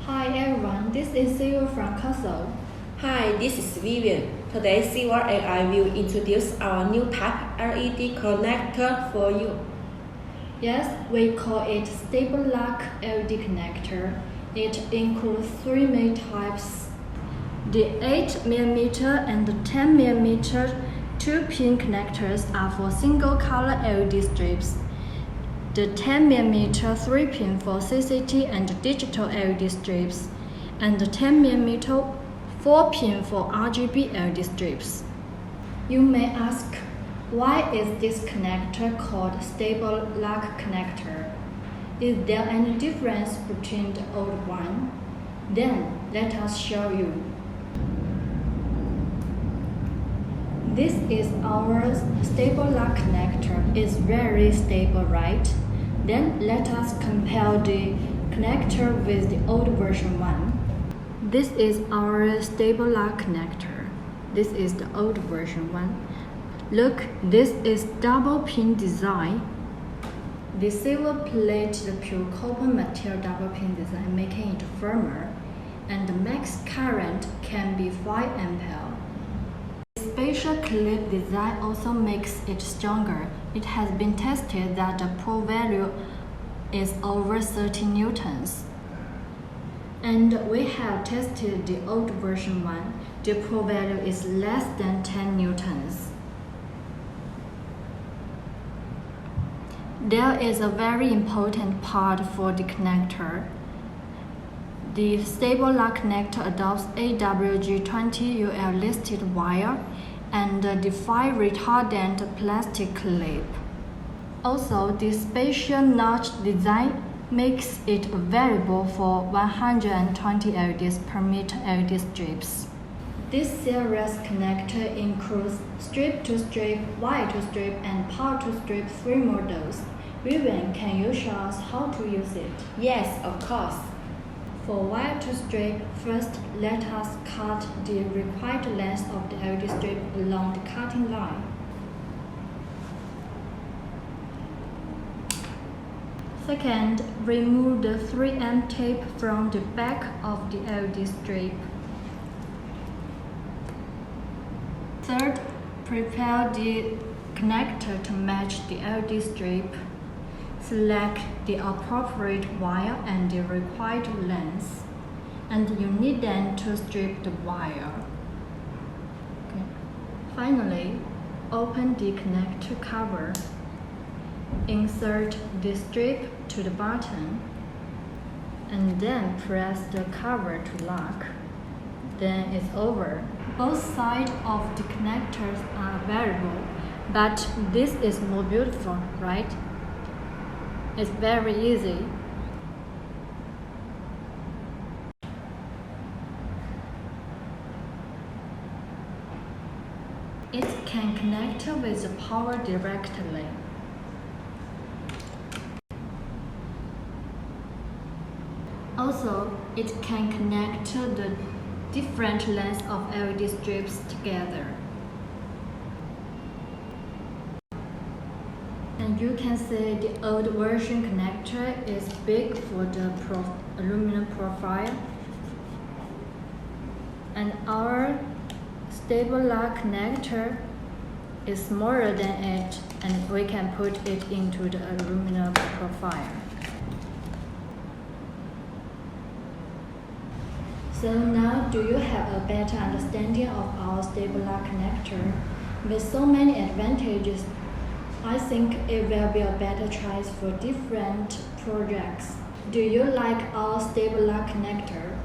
Hi everyone, this is Sue from Castle. Hi, this is Vivian. Today, Silver and I will introduce our new type LED connector for you. Yes, we call it STABLELOCK LED connector. It includes three main types. The 8mm and 10mm 2-pin connectors are for single-color LED strips. The 10mm 3-pin for CCT and digital LED strips, and the 10mm 4-pin for RGB LED strips. You may ask, why is this connector called STABLELOCK connector? Is there any difference between the old one? Then let us show you. This is our STABLELOCK connector. It's very stable, right? Then let us compare the connector with the old version one. This is our STABLELOCK connector. This is the old version one. Look, this is double pin design. The silver plated pure copper material double pin design, making it firmer, and the max current can be 5 ampere. Special clip design also makes it stronger. It has been tested that the pull value is over 30 newtons. And we have tested the old version one. The pull value is less than 10 newtons. There is a very important part for the connector. The STABLELOCK connector adopts AWG20UL listed wire and the fire retardant plastic clip. Also, the special notch design makes it available for 120 LEDs per meter LED strips. This series connector includes strip-to-strip, wire-to-strip, and power-to-strip 3 models. Vivian, can you show us how to use it? Yes, of course. For wire-to-strip, first let us cut the required length of the LED strip along the cutting line. Second, remove the 3M tape from the back of the LED strip. Third, prepare the connector to match the LED strip. Select the appropriate wire and the required length, and you need then to strip the wire. Okay. Finally, open the connector cover. Insert the strip to the bottom, and then press the cover to lock. Then it's over. Both sides of the connectors are variable, but this is more beautiful, right? It's very easy. It can connect with the power directly. Also, it can connect the different lengths of LED strips together. And you can see the old version connector is big for the aluminum profile. And our STABLELOCK connector is smaller than it, and we can put it into the aluminum profile. So now, do you have a better understanding of our STABLELOCK connector? With so many advantages, I think it will be a better choice for different projects. Do you like our STABLELOCK connector?